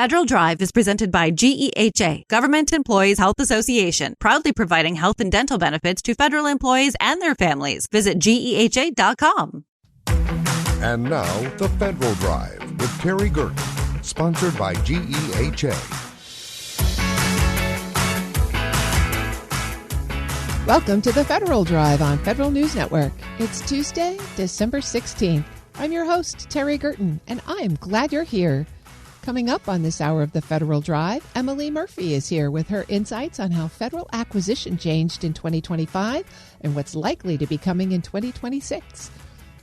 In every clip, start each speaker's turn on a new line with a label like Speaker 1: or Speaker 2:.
Speaker 1: Federal Drive is presented by GEHA, Government Employees Health Association, proudly providing health and dental benefits to federal employees and their families. Visit GEHA.com.
Speaker 2: And now, the Federal Drive with Terry Gerton, sponsored by GEHA.
Speaker 3: Welcome to the Federal Drive on Federal News Network. It's Tuesday, December 16th. I'm your host, Terry Gerton, and I am glad you're here. Coming up on this hour of the Federal Drive, Emily Murphy is here with her insights on how federal acquisition changed in 2025 and what's likely to be coming in 2026.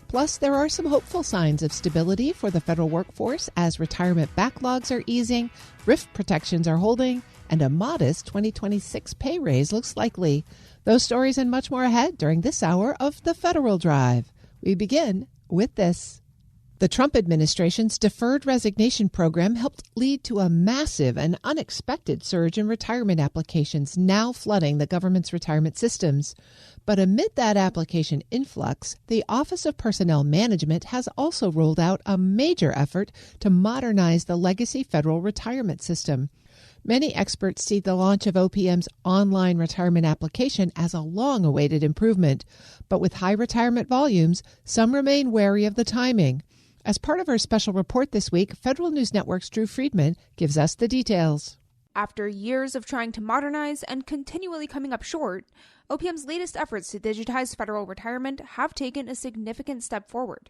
Speaker 3: Plus, there are some hopeful signs of stability for the federal workforce as retirement backlogs are easing, thrift protections are holding, and a modest 2026 pay raise looks likely. Those stories and much more ahead during this hour of the Federal Drive. We begin with this. The Trump administration's deferred resignation program helped lead to a massive and unexpected surge in retirement applications now flooding the government's retirement systems. But amid that application influx, the Office of Personnel Management has also rolled out a major effort to modernize the legacy federal retirement system. Many experts see the launch of OPM's online retirement application as a long-awaited improvement. But with high retirement volumes, some remain wary of the timing. As part of our special report this week, Federal News Network's Drew Friedman gives us the details.
Speaker 4: After years of trying to modernize and continually coming up short, OPM's latest efforts to digitize federal retirement have taken a significant step forward.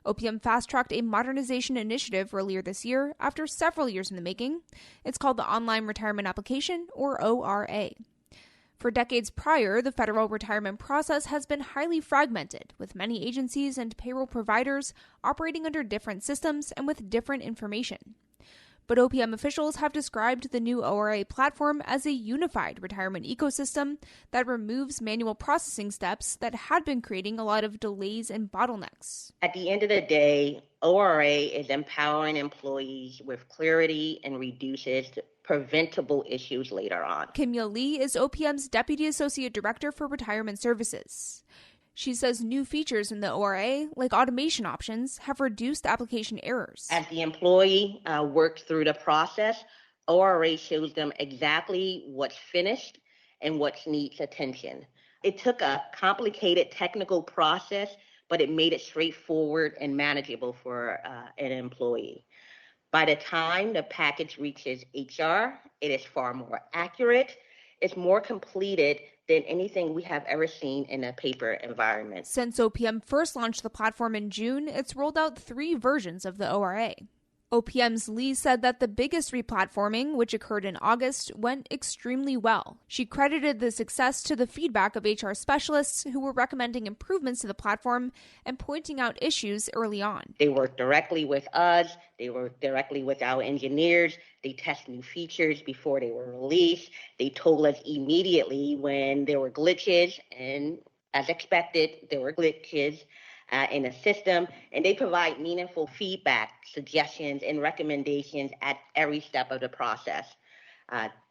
Speaker 4: OPM fast-tracked a modernization initiative earlier this year after several years in the making. It's called the Online Retirement Application, or ORA. For decades prior, the federal retirement process has been highly fragmented, with many agencies and payroll providers operating under different systems and with different information. But OPM officials have described the new ORA platform as a unified retirement ecosystem that removes manual processing steps that had been creating a lot of delays and bottlenecks.
Speaker 5: At the end of the day, ORA is empowering employees with clarity and reduces preventable issues later on.
Speaker 4: Kimya Lee is OPM's Deputy Associate Director for Retirement Services. She says new features in the ORA, like automation options, have reduced application errors.
Speaker 5: As the employee works through the process, ORA shows them exactly what's finished and what needs attention. It took a complicated technical process, but it made it straightforward and manageable for an employee. By the time the package reaches HR, it is far more accurate. It's more completed than anything we have ever seen in a paper environment.
Speaker 4: Since OPM first launched the platform in June, it's rolled out 3 versions of the ORA. OPM's Lee said that the biggest replatforming, which occurred in August, went extremely well. She credited the success to the feedback of HR specialists who were recommending improvements to the platform and pointing out issues early on.
Speaker 5: They work directly with us. They work directly with our engineers. They test new features before they were released. They told us immediately when there were glitches, and as expected, there were glitches in the system, and they provide meaningful feedback, suggestions, and recommendations at every step of the process.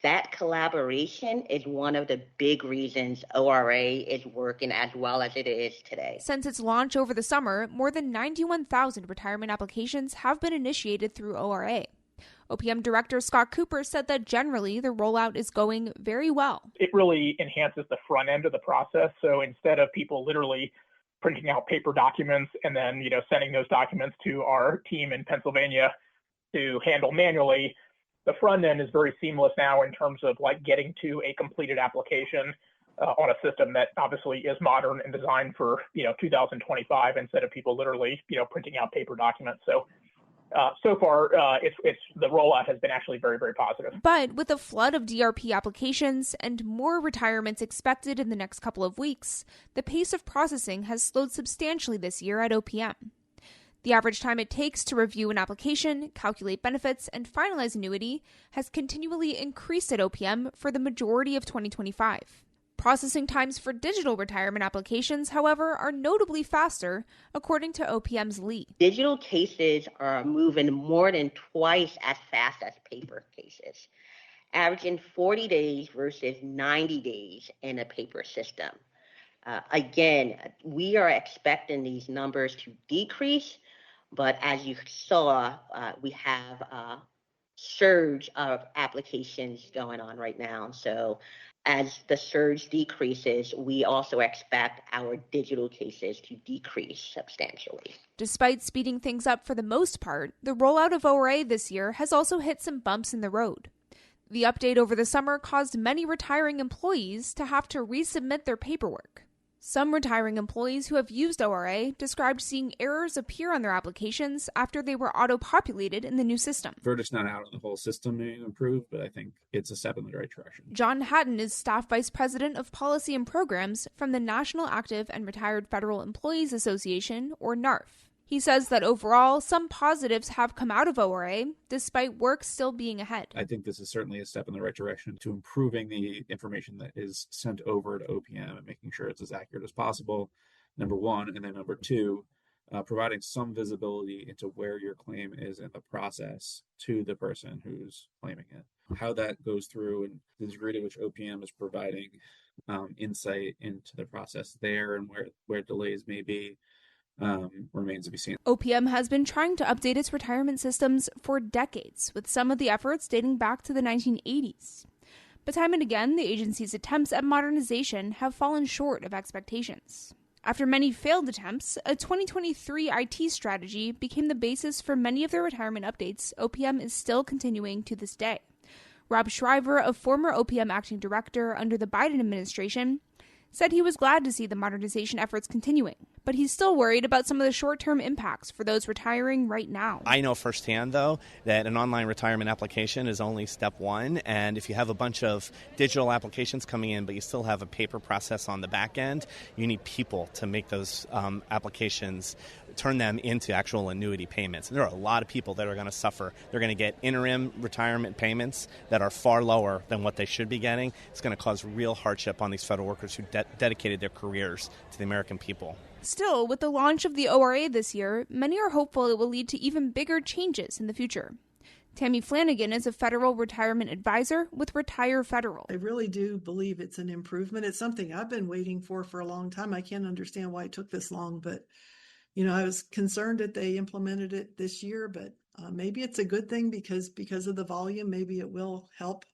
Speaker 5: That collaboration is one of the big reasons ORA is working as well as it is today.
Speaker 4: Since its launch over the summer, more than 91,000 retirement applications have been initiated through ORA. OPM Director Scott Cooper said that generally the rollout is going very well.
Speaker 6: It really enhances the front end of the process. So instead of people literally printing out paper documents and then, sending those documents to our team in Pennsylvania to handle manually, the front end is very seamless now in terms of getting to a completed application on a system that obviously is modern and designed for, 2025 instead of people literally, printing out paper documents. So far, the rollout has been actually very, very positive.
Speaker 4: But with a flood of DRP applications and more retirements expected in the next couple of weeks, the pace of processing has slowed substantially this year at OPM. The average time it takes to review an application, calculate benefits, and finalize annuity has continually increased at OPM for the majority of 2025. Processing times for digital retirement applications, however, are notably faster, according to OPM's Lee.
Speaker 5: Digital cases are moving more than twice as fast as paper cases, averaging 40 days versus 90 days in a paper system. Again, we are expecting these numbers to decrease, but as you saw, we have surge of applications going on right now. So as the surge decreases, we also expect our digital cases to decrease substantially.
Speaker 4: Despite speeding things up for the most part, the rollout of ORA this year has also hit some bumps in the road. The update over the summer caused many retiring employees to have to resubmit their paperwork. Some retiring employees who have used ORA described seeing errors appear on their applications after they were auto-populated in the new system.
Speaker 7: Verdict's not out on the whole system to improve, but I think it's a step in the right direction.
Speaker 4: John Hatton is Staff Vice President of Policy and Programs from the National Active and Retired Federal Employees Association, or NARF. He says that overall, some positives have come out of ORA, despite work still being ahead.
Speaker 7: I think this is certainly a step in the right direction to improving the information that is sent over to OPM and making sure it's as accurate as possible, number one. And then number two, providing some visibility into where your claim is in the process to the person who's claiming it. How that goes through and the degree to which OPM is providing insight into the process there and where delays may be. Remains to be seen.
Speaker 4: OPM has been trying to update its retirement systems for decades, with some of the efforts dating back to the 1980s. But time and again, the agency's attempts at modernization have fallen short of expectations. After many failed attempts, a 2023 IT strategy became the basis for many of the retirement updates OPM is still continuing to this day. Rob Shriver, a former OPM acting director under the Biden administration, said he was glad to see the modernization efforts continuing, but he's still worried about some of the short-term impacts for those retiring right now.
Speaker 8: I know firsthand, though, that an online retirement application is only step one, and if you have a bunch of digital applications coming in, but you still have a paper process on the back end, you need people to make those applications, turn them into actual annuity payments. And there are a lot of people that are going to suffer. They're going to get interim retirement payments that are far lower than what they should be getting. It's going to cause real hardship on these federal workers who dedicated their careers to the American people.
Speaker 4: Still, with the launch of the ORA this year, many are hopeful it will lead to even bigger changes in the future. Tammy Flanagan is a federal retirement advisor with Retire Federal.
Speaker 9: I really do believe it's an improvement. It's something I've been waiting for a long time. I can't understand why it took this long, but I was concerned that they implemented it this year, but maybe it's a good thing because of the volume. Maybe it will help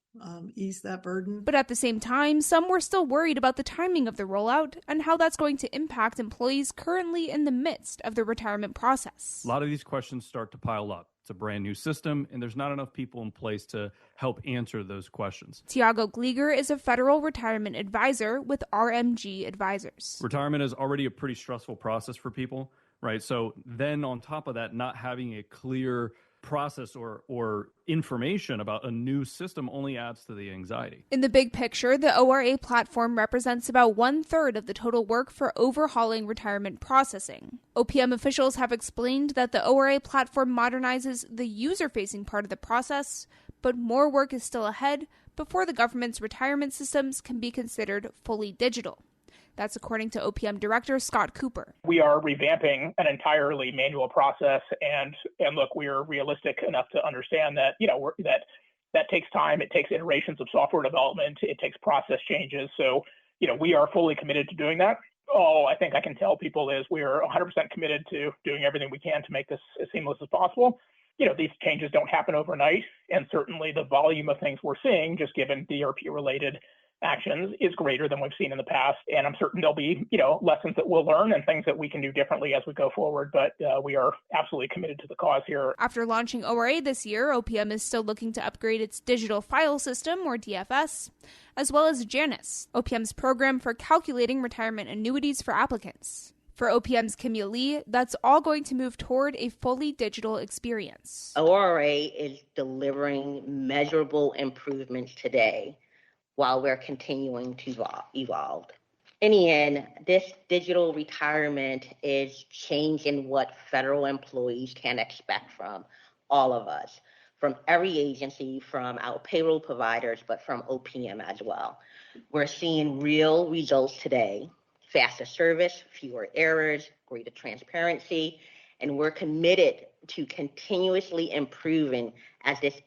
Speaker 9: ease that burden.
Speaker 4: But at the same time, some were still worried about the timing of the rollout and how that's going to impact employees currently in the midst of the retirement process.
Speaker 10: A lot of these questions start to pile up. It's a brand new system, and there's not enough people in place to help answer those questions.
Speaker 4: Tiago Glieger is a federal retirement advisor with RMG Advisors.
Speaker 10: Retirement is already a pretty stressful process for people, right? So then on top of that, not having a clear process or information about a new system only adds to the anxiety.
Speaker 4: In the big picture, the ORA platform represents about 1/3 of the total work for overhauling retirement processing. OPM officials have explained that the ORA platform modernizes the user-facing part of the process, but more work is still ahead before the government's retirement systems can be considered fully digital. That's according to OPM Director Scott Cooper.
Speaker 6: We are revamping an entirely manual process, and look, we are realistic enough to understand that that takes time. It takes iterations of software development. It takes process changes. So we are fully committed to doing that. All I think I can tell people is we are 100% committed to doing everything we can to make this as seamless as possible. These changes don't happen overnight, and certainly the volume of things we're seeing, just given DRP-related actions, is greater than we've seen in the past. And I'm certain there'll be, lessons that we'll learn and things that we can do differently as we go forward. But we are absolutely committed to the cause here.
Speaker 4: After launching ORA this year, OPM is still looking to upgrade its digital file system, or DFS, as well as Janus, OPM's program for calculating retirement annuities for applicants. For OPM's Kimia Lee, that's all going to move toward a fully digital experience.
Speaker 5: ORA is delivering measurable improvements today while we're continuing to evolve. In the end, this digital retirement is changing what federal employees can expect from all of us, from every agency, from our payroll providers, but from OPM as well. We're seeing real results today: faster service, fewer errors, greater transparency, and we're committed to continuously improving as this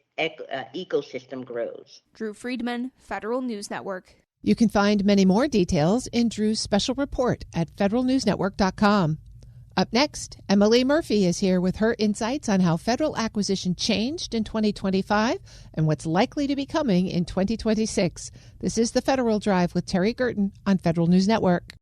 Speaker 5: ecosystem grows.
Speaker 4: Drew Friedman, Federal News Network.
Speaker 3: You can find many more details in Drew's special report at federalnewsnetwork.com. Up next, Emily Murphy is here with her insights on how federal acquisition changed in 2025 and what's likely to be coming in 2026. This is The Federal Drive with Terry Gerton on Federal News Network.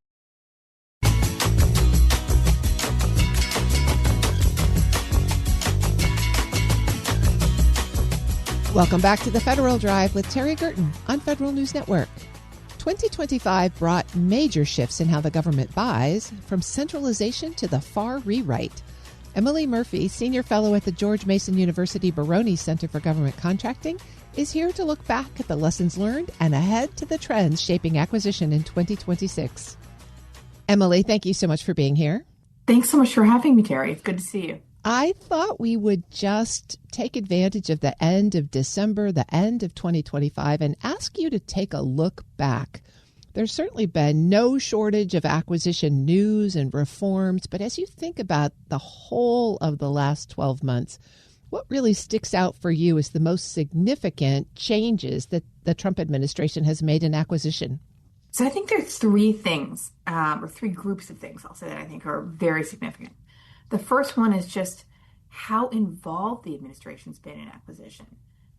Speaker 3: Welcome back to The Federal Drive with Terry Gerton on Federal News Network. 2025 brought major shifts in how the government buys, from centralization to the far rewrite. Emily Murphy, Senior Fellow at the George Mason University Baroni Center for Government Contracting, is here to look back at the lessons learned and ahead to the trends shaping acquisition in 2026. Emily, thank you so much for being here.
Speaker 11: Thanks so much for having me, Terry. It's good to see you.
Speaker 3: I thought we would just take advantage of the end of December, the end of 2025, and ask you to take a look back. There's certainly been no shortage of acquisition news and reforms, but as you think about the whole of the last 12 months, what really sticks out for you as the most significant changes that the Trump administration has made in acquisition?
Speaker 11: So I think there are three things, or three groups of things, I'll say, that I think are very significant. The first one is just how involved the administration's been in acquisition.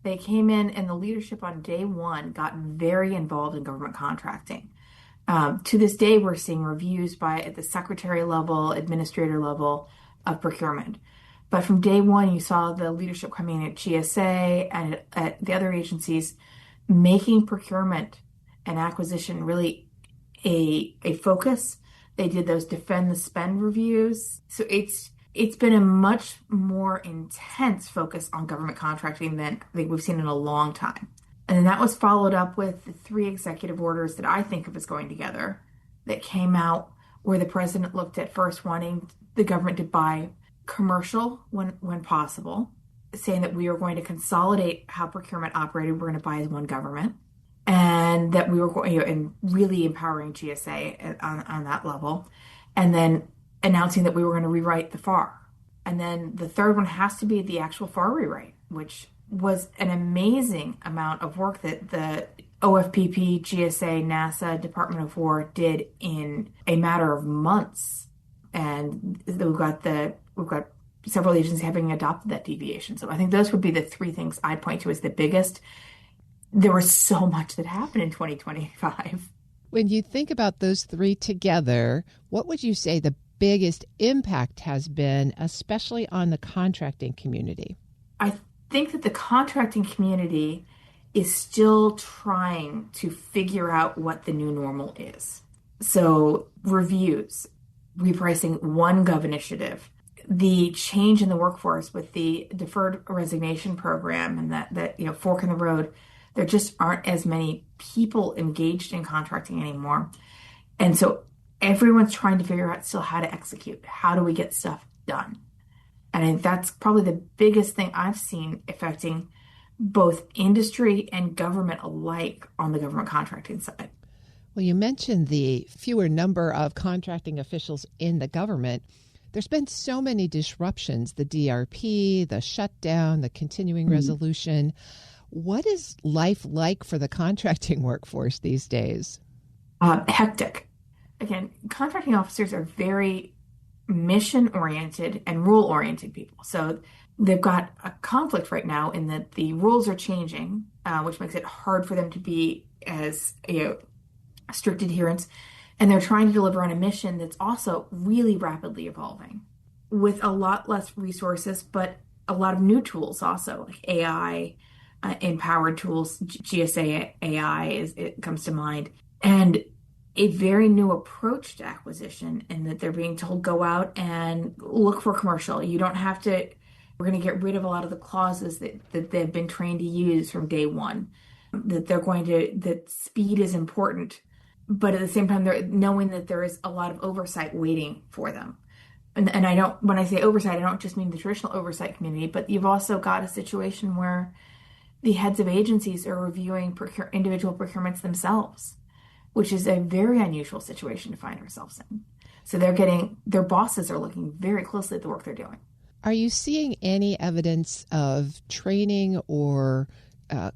Speaker 11: They came in and the leadership on day one got very involved in government contracting. To this day, we're seeing reviews at the secretary level, administrator level of procurement. But from day one, you saw the leadership coming in at GSA and at the other agencies making procurement and acquisition really a focus. They did those defend the spend reviews. So it's been a much more intense focus on government contracting than I think we've seen in a long time. And then that was followed up with the three executive orders that I think of as going together that came out, where the president looked at first wanting the government to buy commercial when possible, saying that we were going to consolidate how procurement operated. We're going to buy as one government. And that we were going, and really empowering GSA on that level, and then announcing that we were going to rewrite the FAR. And then the third one has to be the actual FAR rewrite, which was an amazing amount of work that the OFPP, GSA, NASA, Department of War did in a matter of months. And we've got several agencies having adopted that deviation. So I think those would be the three things I'd point to as the biggest. There was so much that happened in 2025.
Speaker 3: When you think about those three together, what would you say the biggest impact has been, especially on the contracting community?
Speaker 11: I think that the contracting community is still trying to figure out what the new normal is. So reviews, repricing one Gov initiative, the change in the workforce with the deferred resignation program and that fork in the road. There just aren't as many people engaged in contracting anymore. And so everyone's trying to figure out still how to execute. How do we get stuff done? And I think that's probably the biggest thing I've seen affecting both industry and government alike on the government contracting side.
Speaker 3: Well, you mentioned the fewer number of contracting officials in the government. There's been so many disruptions, the DRP, the shutdown, the continuing resolution. What is life like for the contracting workforce these days?
Speaker 11: Hectic. Again, contracting officers are very mission-oriented and rule-oriented people. So they've got a conflict right now in that the rules are changing, which makes it hard for them to be as strict adherence. And they're trying to deliver on a mission that's also really rapidly evolving with a lot less resources, but a lot of new tools also, like AI, empowered tools, GSA AI it comes to mind, and a very new approach to acquisition, and that they're being told go out and look for commercial. You don't have to. We're going to get rid of a lot of the clauses that they've been trained to use from day one. That speed is important, but at the same time, they're knowing that there is a lot of oversight waiting for them. And I don't. When I say oversight, I don't just mean the traditional oversight community, but you've also got a situation where the heads of agencies are reviewing individual procurements themselves, which is a very unusual situation to find ourselves in. So their bosses are looking very closely at the work they're doing.
Speaker 3: Are you seeing any evidence of training or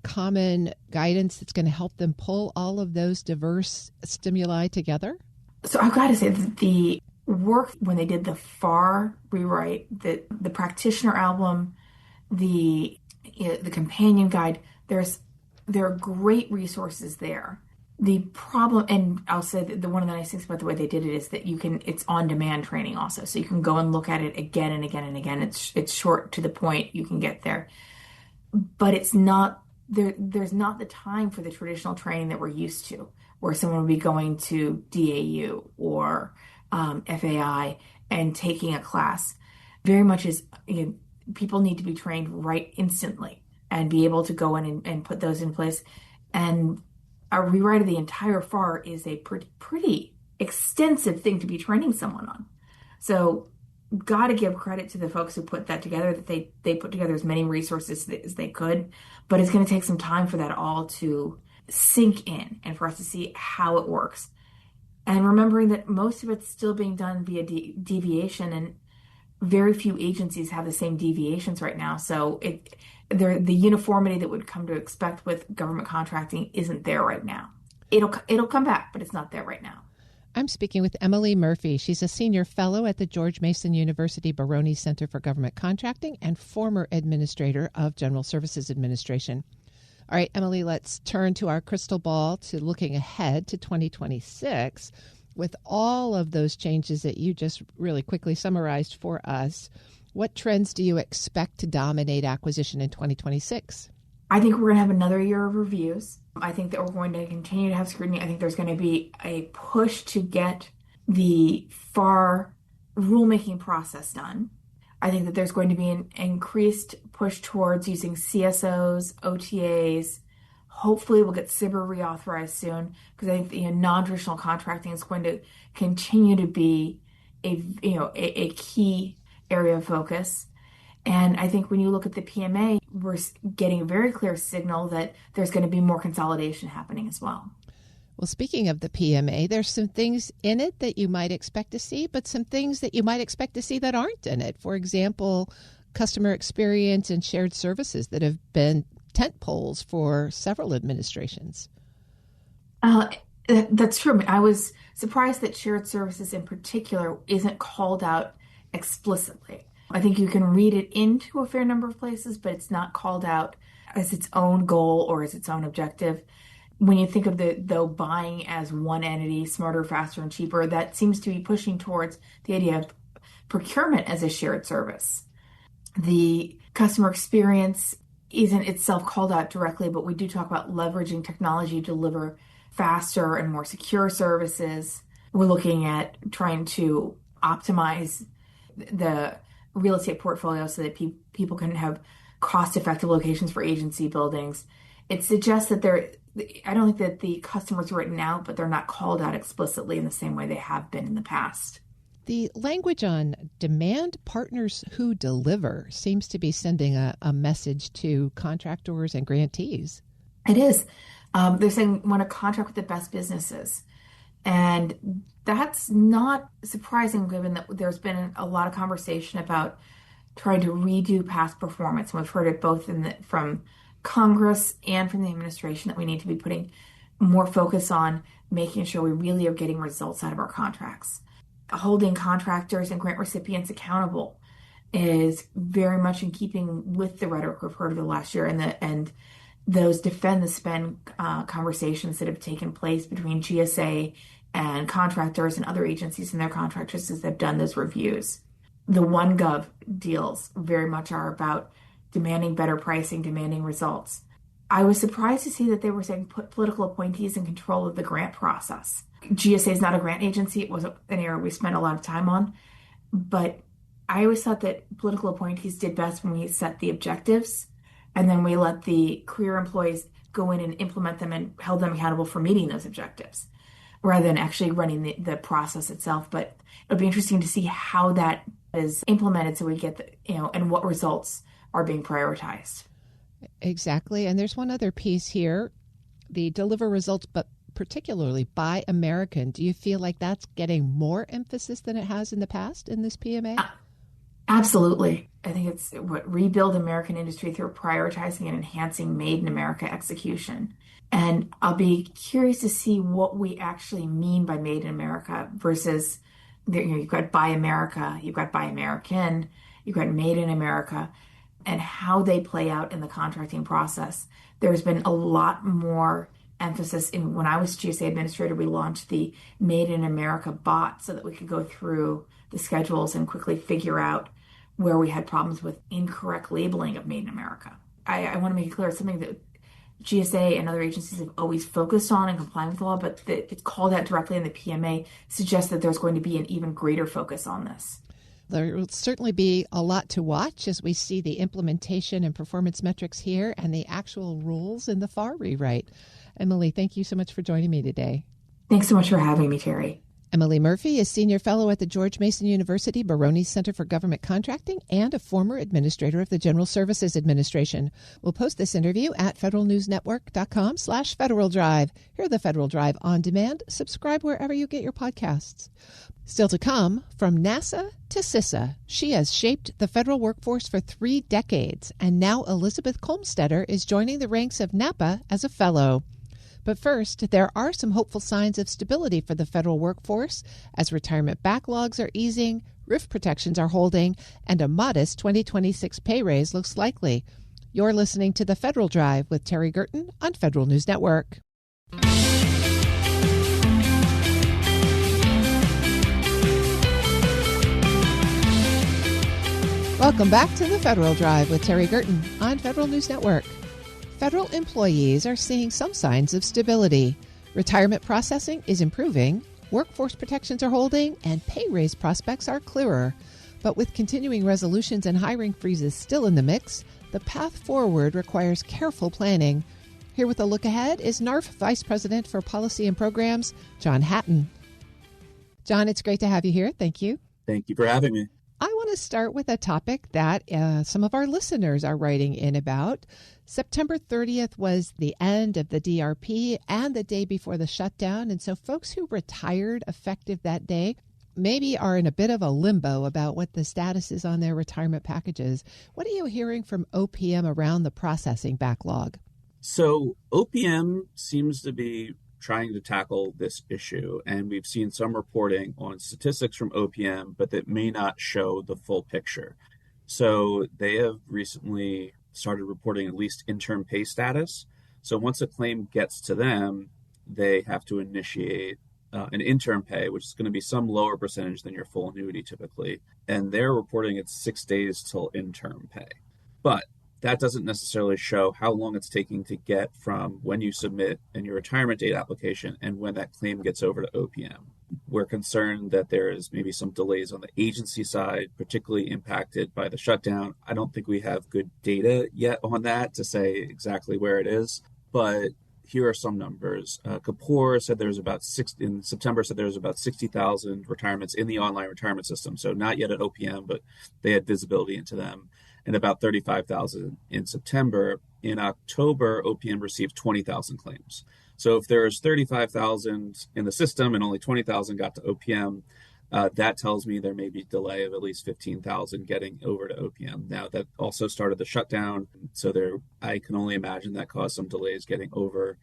Speaker 3: common guidance that's going to help them pull all of those diverse stimuli together?
Speaker 11: So I've got to say that the work when they did the FAR rewrite, the practitioner album, the companion guide. There are great resources there. The problem, and I'll say that one of the nice things about the way they did it is that it's on-demand training also. So you can go and look at it again and again and again. It's short to the point, you can get there. But it's not, there's not the time for the traditional training that we're used to, where someone would be going to DAU or FAI and taking a class. Very much is, people need to be trained right instantly and be able to go in and put those in place. And a rewrite of the entire FAR is a pretty extensive thing to be training someone on. So got to give credit to the folks who put that together, that they put together as many resources as they could, but it's going to take some time for that all to sink in and for us to see how it works. And remembering that most of it's still being done via deviation, and very few agencies have the same deviations right now. So the uniformity that would come to expect with government contracting isn't there right now. It'll come back, but it's not there right now.
Speaker 3: I'm speaking with Emily Murphy. She's a senior fellow at the George Mason University Baroni Center for Government Contracting and former administrator of General Services Administration. All right, Emily, let's turn to our crystal ball to looking ahead to 2026. With all of those changes that you just really quickly summarized for us, what trends do you expect to dominate acquisition in 2026?
Speaker 11: I think we're going to have another year of reviews. I think that we're going to continue to have scrutiny. I think there's going to be a push to get the FAR rulemaking process done. I think that there's going to be an increased push towards using CSOs, OTAs. Hopefully we'll get CIBR reauthorized soon, because I think non-traditional contracting is going to continue to be a key area of focus. And I think when you look at the PMA, we're getting a very clear signal that there's going to be more consolidation happening as well.
Speaker 3: Well, speaking of the PMA, there's some things in it that you might expect to see, but some things that you might expect to see that aren't in it. For example, customer experience and shared services that have been tent poles for several administrations.
Speaker 11: That's true. I was surprised that shared services in particular isn't called out explicitly. I think you can read it into a fair number of places, but it's not called out as its own goal or as its own objective. When you think of buying as one entity, smarter, faster, and cheaper, that seems to be pushing towards the idea of procurement as a shared service. The customer experience isn't itself called out directly, but we do talk about leveraging technology to deliver faster and more secure services. We're looking at trying to optimize the real estate portfolio so that people can have cost-effective locations for agency buildings. It suggests that I don't think that the customers are written out, but they're not called out explicitly in the same way they have been in the past.
Speaker 3: The language on demand partners who deliver seems to be sending a message to contractors and grantees.
Speaker 11: It is. They're saying want to contract with the best businesses. And that's not surprising given that there's been a lot of conversation about trying to redo past performance. And we've heard it both from Congress and from the administration that we need to be putting more focus on making sure we really are getting results out of our contracts. Holding contractors and grant recipients accountable is very much in keeping with the rhetoric we've heard of the last year and those defend the spend conversations that have taken place between GSA and contractors and other agencies and their contractors as they've done those reviews. The OneGov deals very much are about demanding better pricing, demanding results. I was surprised to see that they were saying put political appointees in control of the grant process. GSA is not a grant agency. It wasn't an area we spent a lot of time on. But I always thought that political appointees did best when we set the objectives and then we let the career employees go in and implement them and held them accountable for meeting those objectives rather than actually running the process itself. But it'll be interesting to see how that is implemented so we get and what results are being prioritized.
Speaker 3: Exactly. And there's one other piece here, the deliver results, but particularly by American. Do you feel like that's getting more emphasis than it has in the past in this PMA?
Speaker 11: Absolutely. I think it's rebuild American industry through prioritizing and enhancing Made in America execution. And I'll be curious to see what we actually mean by Made in America versus You've got Buy America, you've got Buy American, you've got Made in America, and how they play out in the contracting process. There's been a lot more emphasis in when I was GSA administrator, we launched the Made in America bot so that we could go through the schedules and quickly figure out where we had problems with incorrect labeling of Made in America. I want to make it clear it's something that GSA and other agencies have always focused on and complying with the law, but it's called out directly in the PMA suggests that there's going to be an even greater focus on this.
Speaker 3: There will certainly be a lot to watch as we see the implementation and performance metrics here and the actual rules in the FAR rewrite. Emily, thank you so much for joining me today.
Speaker 11: Thanks so much for having me, Terry.
Speaker 3: Emily Murphy is Senior Fellow at the George Mason University Baroni Center for Government Contracting and a former administrator of the General Services Administration. We'll post this interview at federalnewsnetwork.com/Federal Drive. Hear the Federal Drive on demand. Subscribe wherever you get your podcasts. Still to come, from NASA to CISA, she has shaped the federal workforce for 3 decades, and now Elizabeth Kolmstetter is joining the ranks of NAPA as a fellow. But first, there are some hopeful signs of stability for the federal workforce as retirement backlogs are easing, RIF protections are holding, and a modest 2026 pay raise looks likely. You're listening to The Federal Drive with Terry Gerton on Federal News Network. Welcome back to The Federal Drive with Terry Gerton on Federal News Network. Federal employees are seeing some signs of stability. Retirement processing is improving, workforce protections are holding, and pay raise prospects are clearer. But with continuing resolutions and hiring freezes still in the mix, the path forward requires careful planning. Here with a look ahead is NARF Vice President for Policy and Programs, John Hatton. John, it's great to have you here. Thank you.
Speaker 7: Thank you for having me.
Speaker 3: I want to start with a topic that some of our listeners are writing in about. September 30th was the end of the DRP and the day before the shutdown. And so folks who retired effective that day maybe are in a bit of a limbo about what the status is on their retirement packages. What are you hearing from OPM around the processing backlog?
Speaker 7: So OPM seems to be trying to tackle this issue, and we've seen some reporting on statistics from OPM, but that may not show the full picture. So they have recently started reporting at least interim pay status. So once a claim gets to them, they have to initiate an interim pay, which is going to be some lower percentage than your full annuity typically. And they're reporting it's 6 days till interim pay. But that doesn't necessarily show how long it's taking to get from when you submit in your retirement date application and when that claim gets over to OPM. We're concerned that there is maybe some delays on the agency side, particularly impacted by the shutdown. I don't think we have good data yet on that to say exactly where it is, but here are some numbers. Kapoor said there was about in September said there was about 60,000 retirements in the online retirement system. So not yet at OPM, but they had visibility into them. And about 35,000 in September. In October, OPM received 20,000 claims. So if there's 35,000 in the system and only 20,000 got to OPM, that tells me there may be a delay of at least 15,000 getting over to OPM. Now, that also started the shutdown, so I can only imagine that caused some delays getting over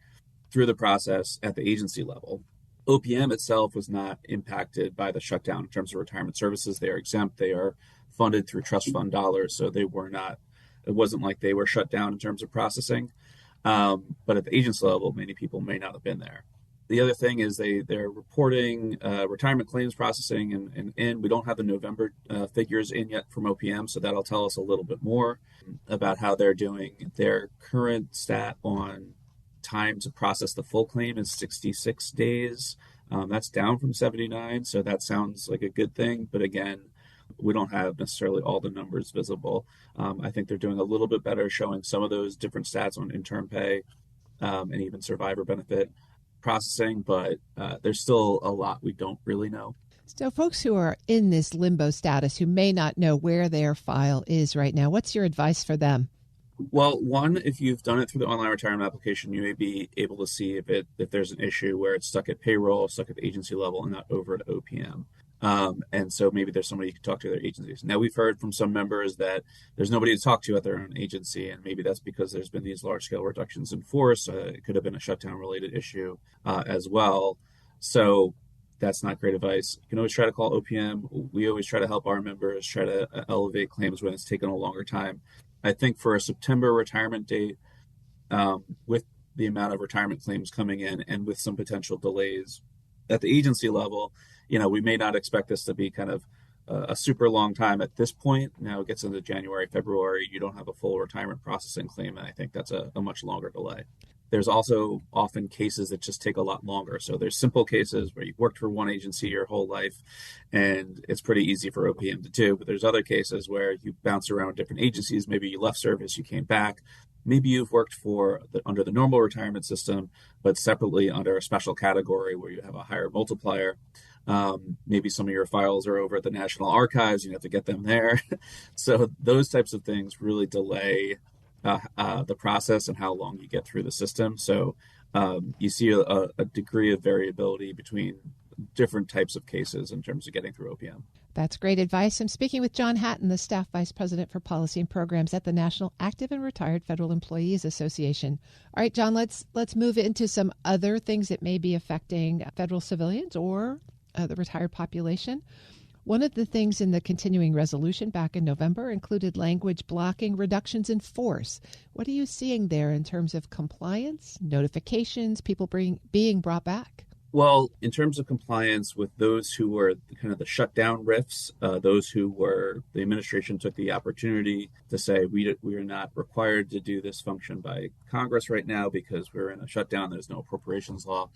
Speaker 7: through the process at the agency level. OPM itself was not impacted by the shutdown in terms of retirement services. They are exempt. They are funded through trust fund dollars, so it wasn't like they were shut down in terms of processing. But at the agency level, many people may not have been there. The other thing is they're reporting retirement claims processing, and we don't have the November figures in yet from OPM, so that'll tell us a little bit more about how they're doing. Their current stat on time to process the full claim is 66 days. That's down from 79, so that sounds like a good thing. But again, we don't have necessarily all the numbers visible. I think they're doing a little bit better showing some of those different stats on interim pay and even survivor benefit processing, but there's still a lot we don't really know.
Speaker 3: So folks who are in this limbo status who may not know where their file is right now, what's your advice for them?
Speaker 7: Well, one, if you've done it through the online retirement application, you may be able to see if there's an issue where it's stuck at payroll, stuck at the agency level, and not over at OPM. And so maybe there's somebody you can talk to at their agencies. Now, we've heard from some members that there's nobody to talk to at their own agency, and maybe that's because there's been these large-scale reductions in force. It could have been a shutdown-related issue as well. So that's not great advice. You can always try to call OPM. We always try to help our members try to elevate claims when it's taken a longer time. I think for a September retirement date, with the amount of retirement claims coming in and with some potential delays at the agency level, we may not expect this to be kind of a super long time at this point. Now it gets into January, February, you don't have a full retirement processing claim, and I think that's a much longer delay. There's also often cases that just take a lot longer. So there's simple cases where you've worked for one agency your whole life and it's pretty easy for OPM to do. But there's other cases where you bounce around different agencies. Maybe you left service, you came back. Maybe you've worked under the normal retirement system, but separately under a special category where you have a higher multiplier. Maybe some of your files are over at the National Archives, you have to get them there. So those types of things really delay the process and how long you get through the system. So you see a degree of variability between different types of cases in terms of getting through OPM.
Speaker 3: That's great advice. I'm speaking with John Hatton, the Staff Vice President for Policy and Programs at the National Active and Retired Federal Employees Association. All right, John, let's move into some other things that may be affecting federal civilians or the retired population. One of the things in the continuing resolution back in November included language blocking reductions in force. What are you seeing there in terms of compliance, notifications, people being brought back?
Speaker 7: Well, in terms of compliance with those who were kind of the shutdown RIFs, those who were, the administration took the opportunity to say we are not required to do this function by Congress right now because we're in a shutdown, there's no appropriations law.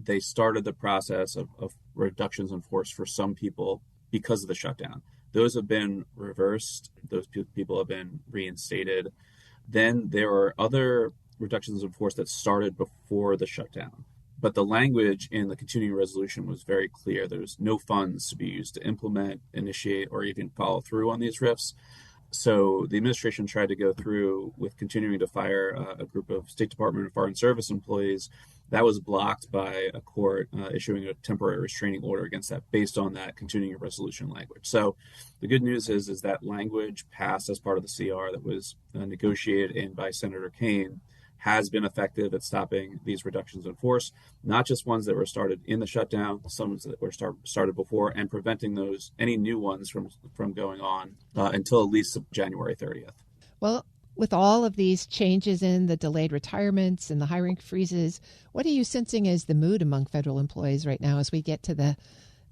Speaker 7: They started the process of reductions in force for some people because of the shutdown. Those have been reversed. Those people have been reinstated. Then there are other reductions in force that started before the shutdown. But the language in the continuing resolution was very clear. There's no funds to be used to implement, initiate, or even follow through on these RIFs. So the administration tried to go through with continuing to fire a group of State Department and Foreign Service employees. That was blocked by a court issuing a temporary restraining order against that based on that continuing resolution language. So the good news is that language passed as part of the CR that was negotiated in by Senator Kaine has been effective at stopping these reductions in force, not just ones that were started in the shutdown, some that were started before, and preventing any new ones from going on until at least January 30th.
Speaker 3: Well, with all of these changes in the delayed retirements and the hiring freezes, what are you sensing as the mood among federal employees right now as we get to the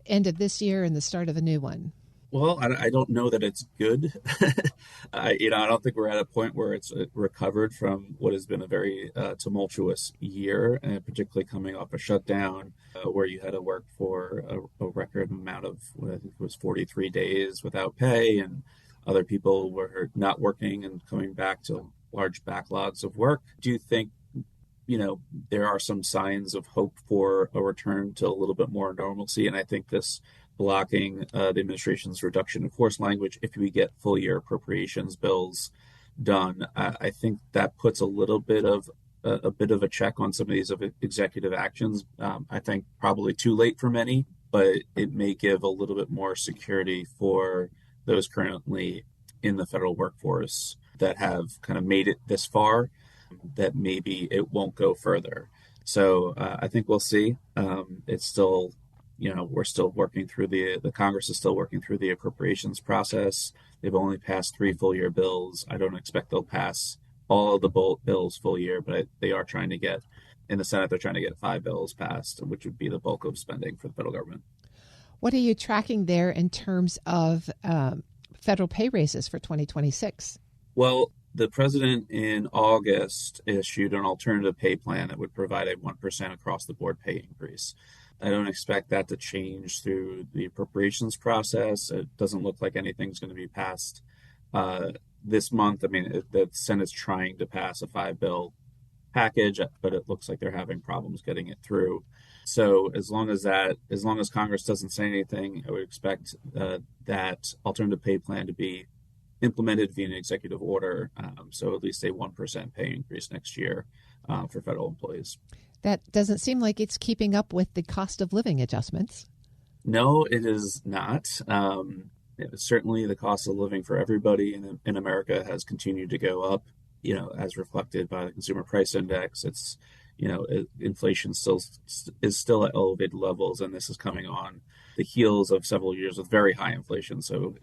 Speaker 3: end of this year and the start of a new one?
Speaker 7: Well, I don't know that it's good. I don't think we're at a point where it's recovered from what has been a very tumultuous year, and particularly coming off a shutdown where you had to work for a record amount of, I think it was 43 days without pay, and other people were not working and coming back to large backlogs of work. Do you think, there are some signs of hope for a return to a little bit more normalcy? And I think this blocking the administration's reduction in force language, if we get full year appropriations bills done, I think that puts a little bit of a check on some of these executive actions. I think probably too late for many, but it may give a little bit more security for those currently in the federal workforce that have kind of made it this far, that maybe it won't go further. So I think we'll see. It's still, we're still working through the Congress is still working through the appropriations process. They've only passed 3 full year bills. I don't expect they'll pass all of the bills full year, but they are trying to get, in the Senate, they're trying to get 5 bills passed, which would be the bulk of spending for the federal government.
Speaker 3: What are you tracking there in terms of federal pay raises for 2026?
Speaker 7: Well, the president in August issued an alternative pay plan that would provide a 1% across the board pay increase. I don't expect that to change through the appropriations process. It doesn't look like anything's going to be passed this month. I mean, the Senate's trying to pass a 5-bill package, but it looks like they're having problems getting it through. So as long as Congress doesn't say anything, I would expect that alternative pay plan to be implemented via an executive order. So at least a 1% pay increase next year for federal employees.
Speaker 3: That doesn't seem like it's keeping up with the cost of living adjustments.
Speaker 7: No, it is not. Certainly the cost of living for everybody in America has continued to go up, as reflected by the Consumer Price Index. It's, inflation is still at elevated levels, and this is coming on the heels of several years with very high inflation. So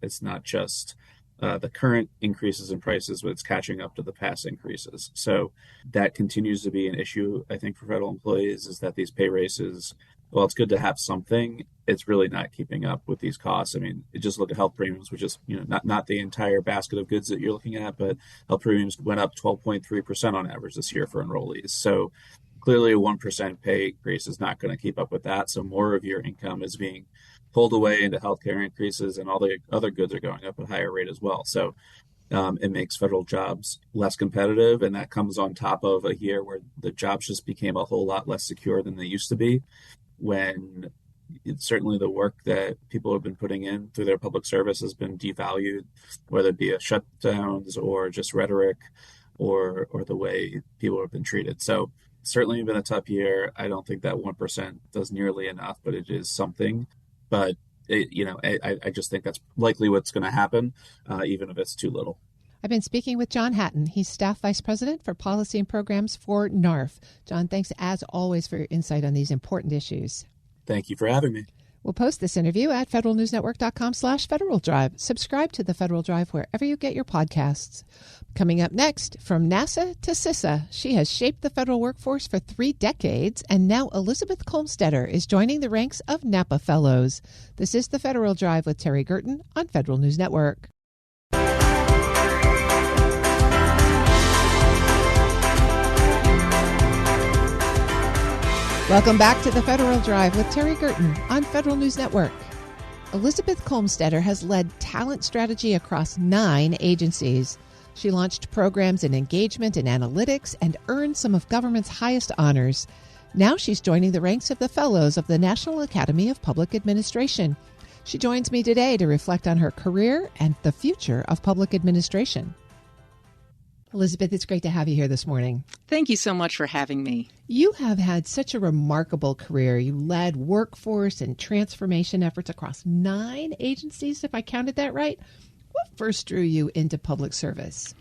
Speaker 7: it's not just the current increases in prices, but it's catching up to the past increases. So that continues to be an issue, I think, for federal employees, is that these pay raises, well, it's good to have something. It's really not keeping up with these costs. I mean, just look at health premiums, which is, not the entire basket of goods that you're looking at, but health premiums went up 12.3% on average this year for enrollees. So clearly a 1% pay increase is not going to keep up with that. So more of your income is being pulled away into healthcare increases, and all the other goods are going up at a higher rate as well. So it makes federal jobs less competitive, and that comes on top of a year where the jobs just became a whole lot less secure than they used to be, when certainly the work that people have been putting in through their public service has been devalued, whether it be shutdowns or just rhetoric or the way people have been treated. So certainly been a tough year. I don't think that 1% does nearly enough, but it is something. But I just think that's likely what's going to happen, even if it's too little.
Speaker 3: I've been speaking with John Hatton. He's Staff Vice President for Policy and Programs for NARF. John, thanks as always for your insight on these important issues.
Speaker 7: Thank you for having me.
Speaker 3: We'll post this interview at federalnewsnetwork.com/Federal Drive. Subscribe to the Federal Drive wherever you get your podcasts. Coming up next, from NASA to CISA, she has shaped the federal workforce for 3 decades, and now Elizabeth Kolmstetter is joining the ranks of NAPA Fellows. This is the Federal Drive with Terry Gerton on Federal News Network. Welcome back to the Federal Drive with Terry Gerton on Federal News Network. Elizabeth Kolmstetter has led talent strategy across 9 agencies. She launched programs in engagement and analytics and earned some of government's highest honors. Now she's joining the ranks of the Fellows of the National Academy of Public Administration. She joins me today to reflect on her career and the future of public administration. Elizabeth, it's great to have you here this morning.
Speaker 12: Thank you so much for having me.
Speaker 3: You have had such a remarkable career. You led workforce and transformation efforts across 9 agencies, if I counted that right. What first drew you into public service?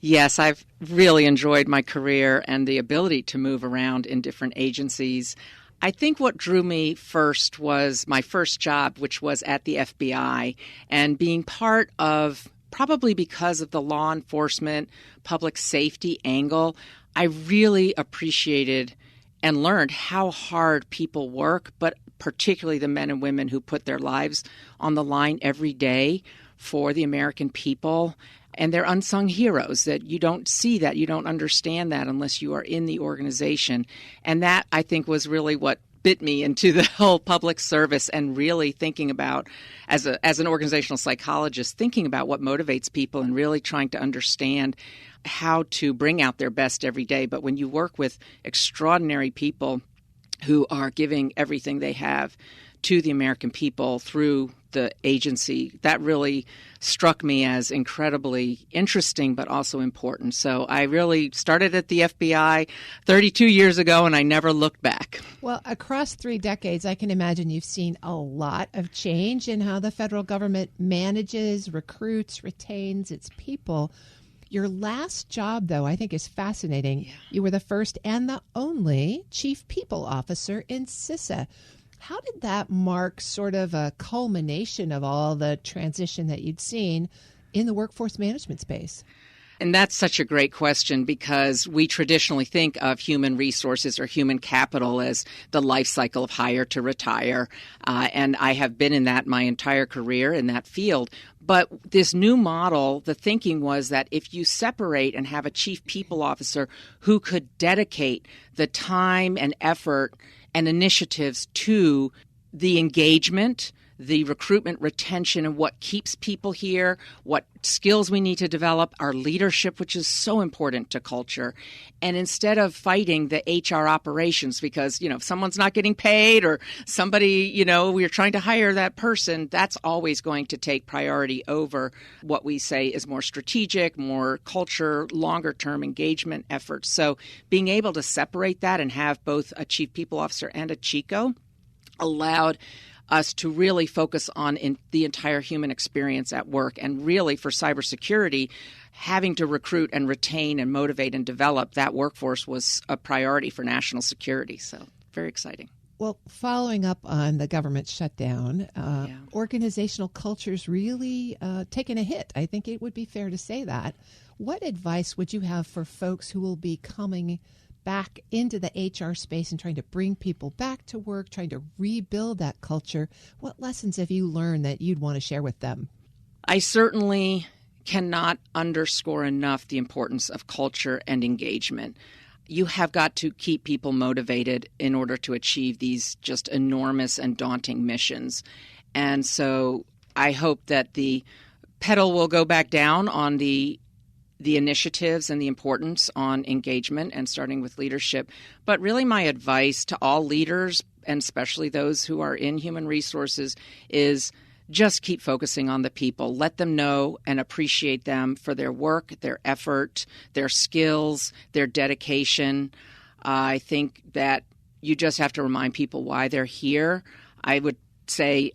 Speaker 12: Yes, I've really enjoyed my career and the ability to move around in different agencies. I think what drew me first was my first job, which was at the FBI, and being part of, probably because of the law enforcement, public safety angle, I really appreciated and learned how hard people work, but particularly the men and women who put their lives on the line every day for the American people. And they're unsung heroes, that you don't see that, you don't understand that unless you are in the organization. And that, I think, was really what bit me into the whole public service, and really thinking about, as an organizational psychologist, thinking about what motivates people and really trying to understand how to bring out their best every day. But when you work with extraordinary people who are giving everything they have to the American people through the agency, that really struck me as incredibly interesting, but also important. So I really started at the FBI 32 years ago, and I never looked back.
Speaker 3: Well, across 3 decades, I can imagine you've seen a lot of change in how the federal government manages, recruits, retains its people. Your last job, though, I think is fascinating. Yeah. You were the first and the only chief people officer in CISA. How did that mark sort of a culmination of all the transition that you'd seen in the workforce management space?
Speaker 12: And that's such a great question, because we traditionally think of human resources or human capital as the life cycle of hire to retire. And I have been in that my entire career in that field. But this new model, the thinking was that if you separate and have a chief people officer who could dedicate the time and effort and initiatives to the engagement, the recruitment, retention, and what keeps people here, what skills we need to develop, our leadership, which is so important to culture. And instead of fighting the HR operations, because, if someone's not getting paid or somebody, we're trying to hire that person, that's always going to take priority over what we say is more strategic, more culture, longer term engagement efforts. So being able to separate that and have both a chief people officer and a CHICO allowed us to really focus on the entire human experience at work. And really, for cybersecurity, having to recruit and retain and motivate and develop that workforce was a priority for national security. So very exciting.
Speaker 3: Well, following up on the government shutdown, organizational culture's really taken a hit. I think it would be fair to say that. What advice would you have for folks who will be coming back into the HR space and trying to bring people back to work, trying to rebuild that culture? What lessons have you learned that you'd want to share with them?
Speaker 12: I certainly cannot underscore enough the importance of culture and engagement. You have got to keep people motivated in order to achieve these just enormous and daunting missions. And so I hope that the pedal will go back down on the initiatives and the importance on engagement and starting with leadership. But really my advice to all leaders, and especially those who are in human resources, is just keep focusing on the people. Let them know and appreciate them for their work, their effort, their skills, their dedication. I think that you just have to remind people why they're here. I would say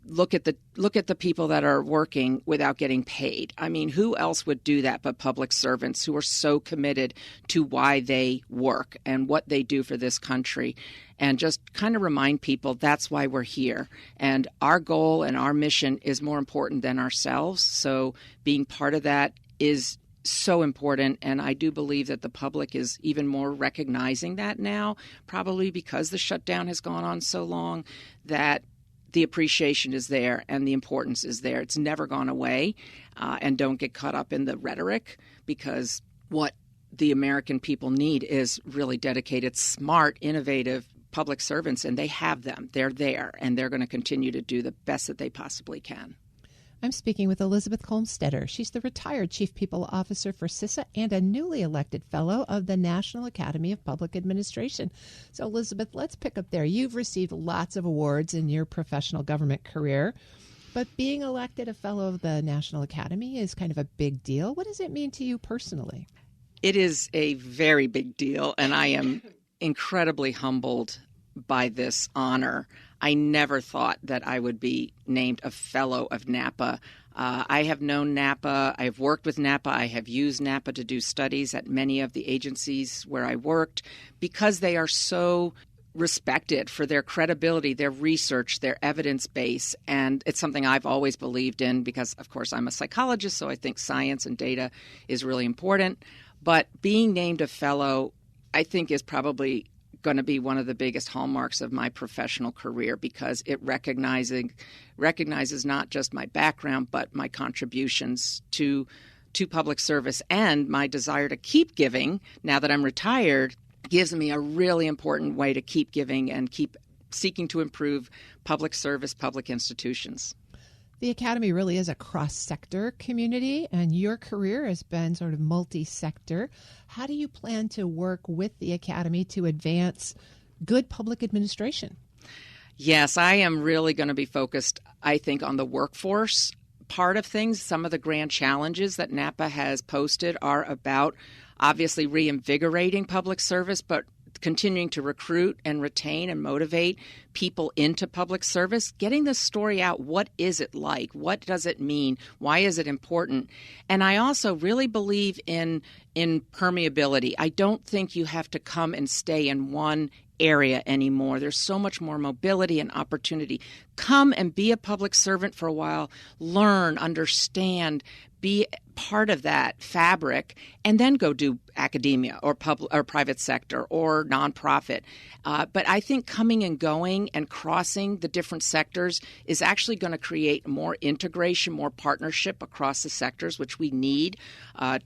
Speaker 12: look at the people that are working without getting paid. I mean, who else would do that but public servants who are so committed to why they work and what they do for this country? And just kind of remind people that's why we're here. And our goal and our mission is more important than ourselves. So being part of that is so important. And I do believe that the public is even more recognizing that now, probably because the shutdown has gone on so long, that the appreciation is there and the importance is there. It's never gone away. And don't get caught up in the rhetoric, because what the American people need is really dedicated, smart, innovative public servants, and they have them. They're there, and they're going to continue to do the best that they possibly can.
Speaker 3: I'm speaking with Elizabeth Kolmstetter. She's the retired Chief People Officer for CISA and a newly elected Fellow of the National Academy of Public Administration. So, Elizabeth, let's pick up there. You've received lots of awards in your professional government career, but being elected a Fellow of the National Academy is kind of a big deal. What does it mean to you personally?
Speaker 12: It is a very big deal, and I am incredibly humbled by this honor. I never thought that I would be named a Fellow of NAPA. I have known NAPA. I have worked with NAPA. I have used NAPA to do studies at many of the agencies where I worked, because they are so respected for their credibility, their research, their evidence base. And it's something I've always believed in because, of course, I'm a psychologist, so I think science and data is really important. But being named a Fellow, I think, is probably going to be one of the biggest hallmarks of my professional career, because it recognizes not just my background, but my contributions to public service, and my desire to keep giving now that I'm retired gives me a really important way to keep giving and keep seeking to improve public service, public institutions.
Speaker 3: The Academy really is a cross-sector community, and your career has been sort of multi-sector. How do you plan to work with the Academy to advance good public administration?
Speaker 12: Yes, I am really going to be focused, I think, on the workforce part of things. Some of the grand challenges that NAPA has posted are about obviously reinvigorating public service, but continuing to recruit and retain and motivate people into public service, getting the story out. What is it like? What does it mean? Why is it important? And I also really believe in permeability. I don't think you have to come and stay in one area anymore. There's so much more mobility and opportunity. Come and be a public servant for a while, learn, understand, be part of that fabric, and then go do academia or private sector or nonprofit. But I think coming and going and crossing the different sectors is actually going to create more integration, more partnership across the sectors, which we need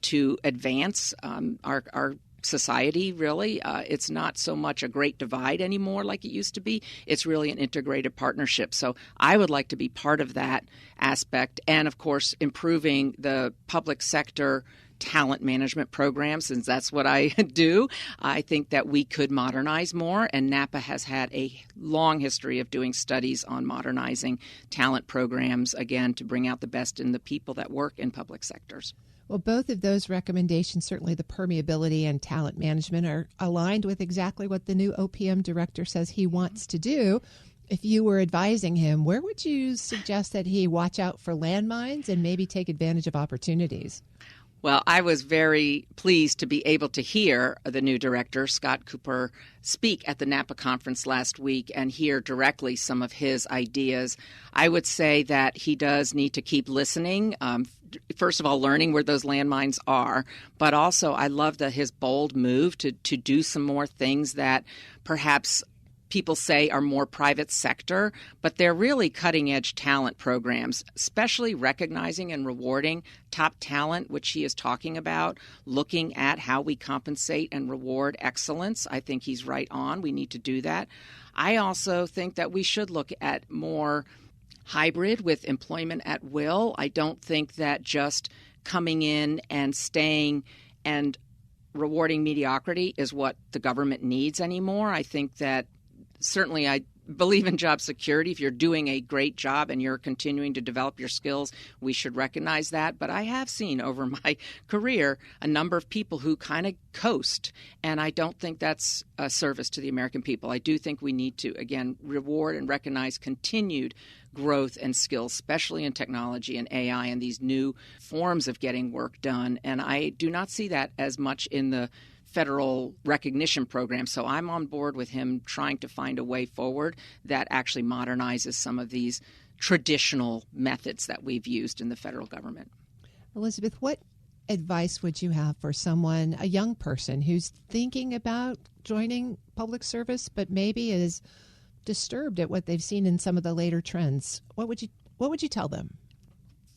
Speaker 12: to advance our society, really. It's not so much a great divide anymore like it used to be. It's really an integrated partnership. So I would like to be part of that aspect. And, of course, improving the public sector talent management program, since that's what I do. I think that we could modernize more, and NAPA has had a long history of doing studies on modernizing talent programs, again, to bring out the best in the people that work in public sectors.
Speaker 3: Well, both of those recommendations, certainly the permeability and talent management, are aligned with exactly what the new OPM director says he wants to do. If you were advising him, where would you suggest that he watch out for landmines and maybe take advantage of opportunities?
Speaker 12: Well, I was very pleased to be able to hear the new director, Scott Cooper, speak at the NAPA conference last week and hear directly some of his ideas. I would say that he does need to keep listening. First of all, learning where those landmines are, but also I love his bold move to do some more things that perhaps people say are more private sector, but they're really cutting-edge talent programs, especially recognizing and rewarding top talent, which he is talking about, looking at how we compensate and reward excellence. I think he's right on. We need to do that. I also think that we should look at more hybrid with employment at will. I don't think that just coming in and staying and rewarding mediocrity is what the government needs anymore. I think that certainly I believe in job security. If you're doing a great job and you're continuing to develop your skills, we should recognize that. But I have seen over my career a number of people who kind of coast, and I don't think that's a service to the American people. I do think we need to, again, reward and recognize continued growth and skills, especially in technology and AI and these new forms of getting work done. And I do not see that as much in the federal recognition program. So I'm on board with him trying to find a way forward that actually modernizes some of these traditional methods that we've used in the federal government.
Speaker 3: Elizabeth, what advice would you have for someone, a young person who's thinking about joining public service but maybe is disturbed at what they've seen in some of the later trends? What would you tell them?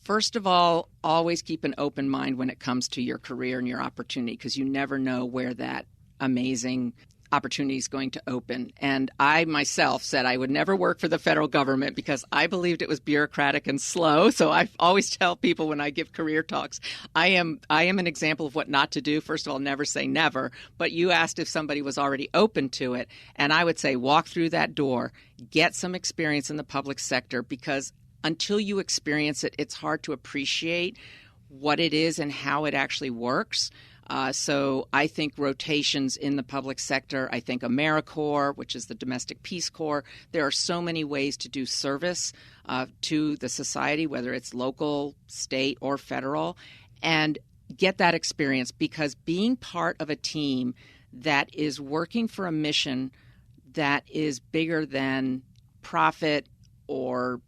Speaker 12: First of all, always keep an open mind when it comes to your career and your opportunity, because you never know where that amazing opportunity is going to open. And I myself said I would never work for the federal government because I believed it was bureaucratic and slow. So I always tell people when I give career talks, I am an example of what not to do. First of all, never say never. But you asked if somebody was already open to it. And I would say walk through that door, get some experience in the public sector, because until you experience it, it's hard to appreciate what it is and how it actually works. So I think rotations in the public sector, I think AmeriCorps, which is the Domestic Peace Corps, there are so many ways to do service to the society, whether it's local, state, or federal, and get that experience, because being part of a team that is working for a mission that is bigger than profit or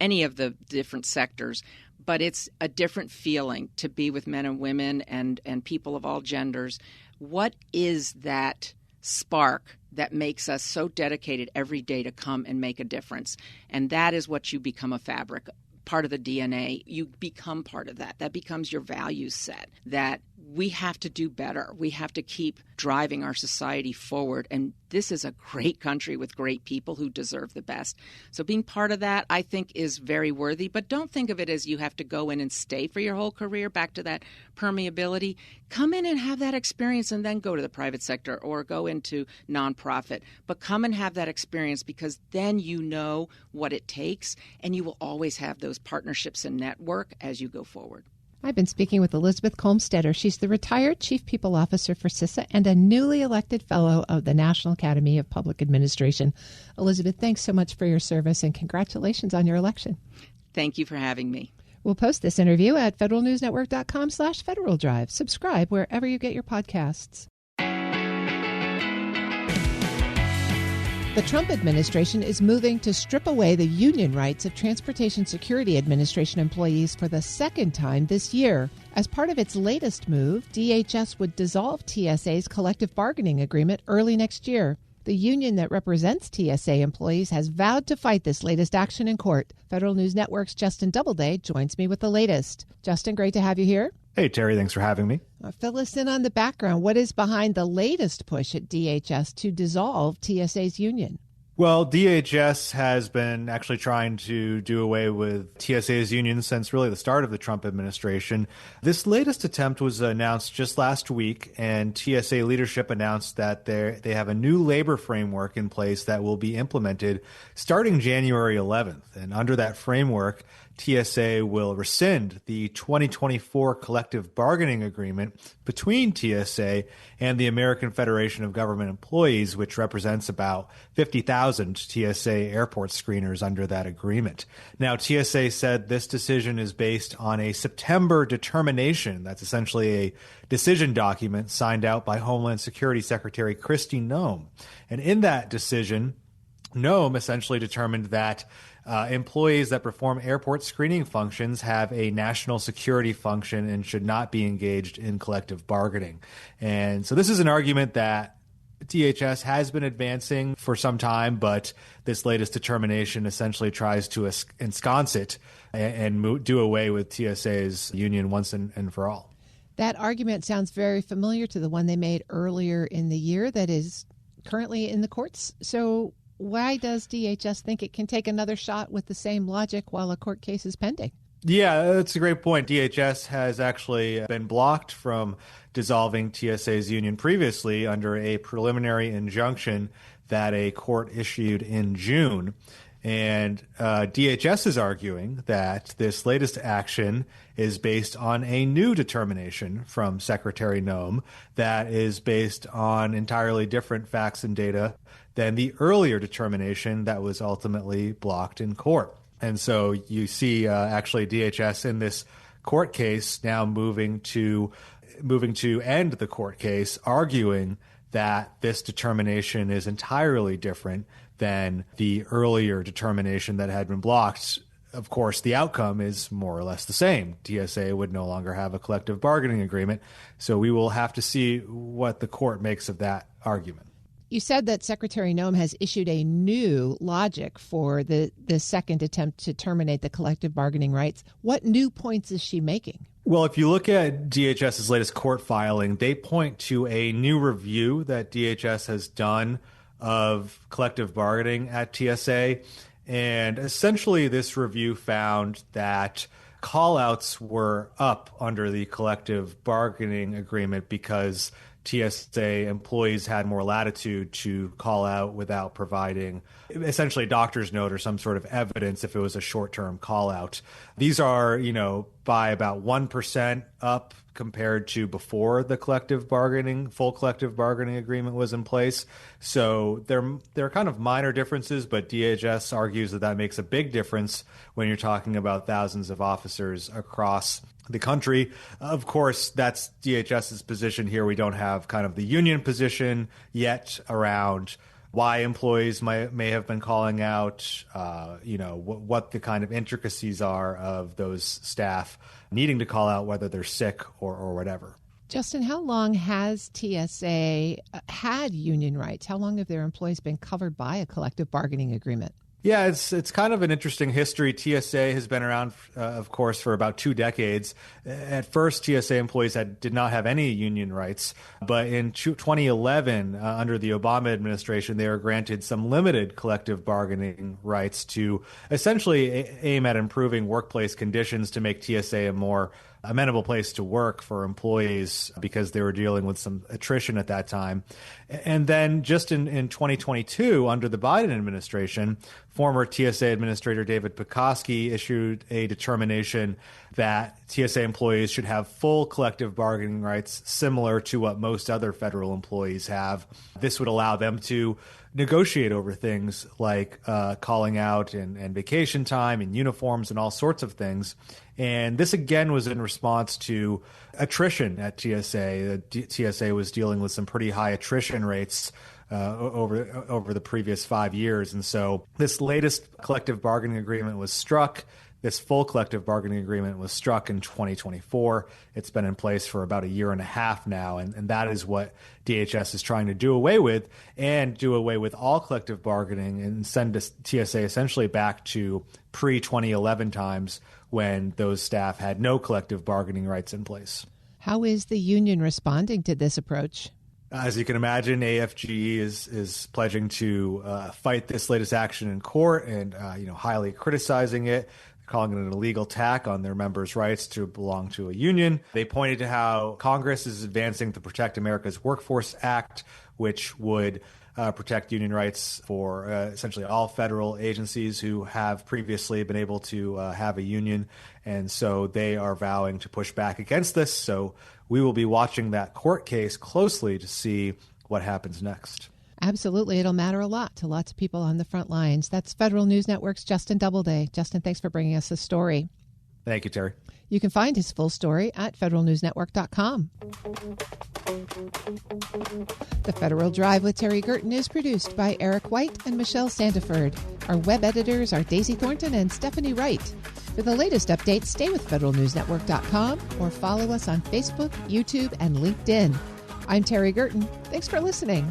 Speaker 12: any of the different sectors, but it's a different feeling to be with men and women and people of all genders. What is that spark that makes us so dedicated every day to come and make a difference? And that is what you become a fabric, part of the DNA. You become part of that. That becomes your value set, that we have to do better. We have to keep driving our society forward. And this is a great country with great people who deserve the best. So being part of that, I think, is very worthy. But don't think of it as you have to go in and stay for your whole career, back to that permeability. Come in and have that experience and then go to the private sector or go into nonprofit. But come and have that experience, because then you know what it takes, and you will always have those partnerships and network as you go forward.
Speaker 3: I've been speaking with Elizabeth Kolmstetter. She's the retired Chief People Officer for CISA and a newly elected Fellow of the National Academy of Public Administration. Elizabeth, thanks so much for your service and congratulations on your election.
Speaker 12: Thank you for having me.
Speaker 3: We'll post this interview at federalnewsnetwork.com/Federal Drive. Subscribe wherever you get your podcasts. The Trump administration is moving to strip away the union rights of Transportation Security Administration employees for the second time this year. As part of its latest move, DHS would dissolve TSA's collective bargaining agreement early next year. The union that represents TSA employees has vowed to fight this latest action in court. Federal News Network's Justin Doubleday joins me with the latest. Justin, great to have you here.
Speaker 13: Hey, Terry, thanks for having me.
Speaker 3: Fill us in on the background. What is behind the latest push at DHS to dissolve TSA's union?
Speaker 13: Well, DHS has been actually trying to do away with TSA's union since really the start of the Trump administration. This latest attempt was announced just last week, and TSA leadership announced that they have a new labor framework in place that will be implemented starting January 11th. And under that framework, TSA will rescind the 2024 collective bargaining agreement between TSA and the American Federation of Government Employees, which represents about 50,000 TSA airport screeners under that agreement. Now, TSA said this decision is based on a September determination. That's essentially a decision document signed out by Homeland Security Secretary Kristi Noem. And in that decision, Noem essentially determined that employees that perform airport screening functions have a national security function and should not be engaged in collective bargaining. And so this is an argument that DHS has been advancing for some time, but this latest determination essentially tries to ensconce it and do away with TSA's union once and for all.
Speaker 3: That argument sounds very familiar to the one they made earlier in the year that is currently in the courts. So why does DHS think it can take another shot with the same logic while a court case is pending?
Speaker 13: Yeah, that's a great point. DHS has actually been blocked from dissolving TSA's union previously under a preliminary injunction that a court issued in June. And DHS is arguing that this latest action is based on a new determination from Secretary Noem that is based on entirely different facts and data than the earlier determination that was ultimately blocked in court. And so you see actually DHS in this court case now moving to end the court case, arguing that this determination is entirely different than the earlier determination that had been blocked. Of course, the outcome is more or less the same. TSA would no longer have a collective bargaining agreement. So we will have to see what the court makes of that argument.
Speaker 3: You said that Secretary Noem has issued a new logic for the second attempt to terminate the collective bargaining rights. What new points is she making?
Speaker 13: Well, if you look at DHS's latest court filing, they point to a new review that DHS has done of collective bargaining at TSA. And essentially, this review found that call-outs were up under the collective bargaining agreement because TSA employees had more latitude to call out without providing essentially a doctor's note or some sort of evidence if it was a short-term call out. These are, by about 1% up compared to before the full collective bargaining agreement was in place. So there are kind of minor differences, but DHS argues that makes a big difference when you're talking about thousands of officers across the country. Of course, that's DHS's position here. We don't have kind of the union position yet around why employees may have been calling out, what the kind of intricacies are of those staff needing to call out, whether they're sick or whatever.
Speaker 3: Justin, how long has TSA had union rights? How long have their employees been covered by a collective bargaining agreement?
Speaker 13: Yeah, it's kind of an interesting history. TSA has been around, of course, for about 2 decades. At first, TSA employees did not have any union rights, but in 2011, under the Obama administration, they were granted some limited collective bargaining rights to essentially aim at improving workplace conditions to make TSA a more amenable place to work for employees because they were dealing with some attrition at that time. And then just in 2022, under the Biden administration, former TSA Administrator David Pekoski issued a determination that TSA employees should have full collective bargaining rights similar to what most other federal employees have. This would allow them to negotiate over things like calling out and vacation time and uniforms and all sorts of things. And this, again, was in response to attrition at TSA. TSA was dealing with some pretty high attrition rates over the previous 5 years. And so this latest collective bargaining agreement was struck. This full collective bargaining agreement was struck in 2024. It's been in place for about 1.5 years now, and that is what DHS is trying to do away with, and do away with all collective bargaining and send TSA essentially back to pre-2011 times when those staff had no collective bargaining rights in place.
Speaker 3: How is the union responding to this approach?
Speaker 13: As you can imagine, AFGE is pledging to fight this latest action in court and highly criticizing it, calling it an illegal attack on their members' rights to belong to a union. They pointed to how Congress is advancing the Protect America's Workforce Act, which would protect union rights for essentially all federal agencies who have previously been able to have a union. And so they are vowing to push back against this. So we will be watching that court case closely to see what happens next.
Speaker 3: Absolutely. It'll matter a lot to lots of people on the front lines. That's Federal News Network's Justin Doubleday. Justin, thanks for bringing us this story.
Speaker 13: Thank you, Terry.
Speaker 3: You can find his full story at federalnewsnetwork.com. The Federal Drive with Terry Gerton is produced by Eric White and Michelle Sandiford. Our web editors are Daisy Thornton and Stephanie Wright. For the latest updates, stay with federalnewsnetwork.com or follow us on Facebook, YouTube, and LinkedIn. I'm Terry Gerton. Thanks for listening.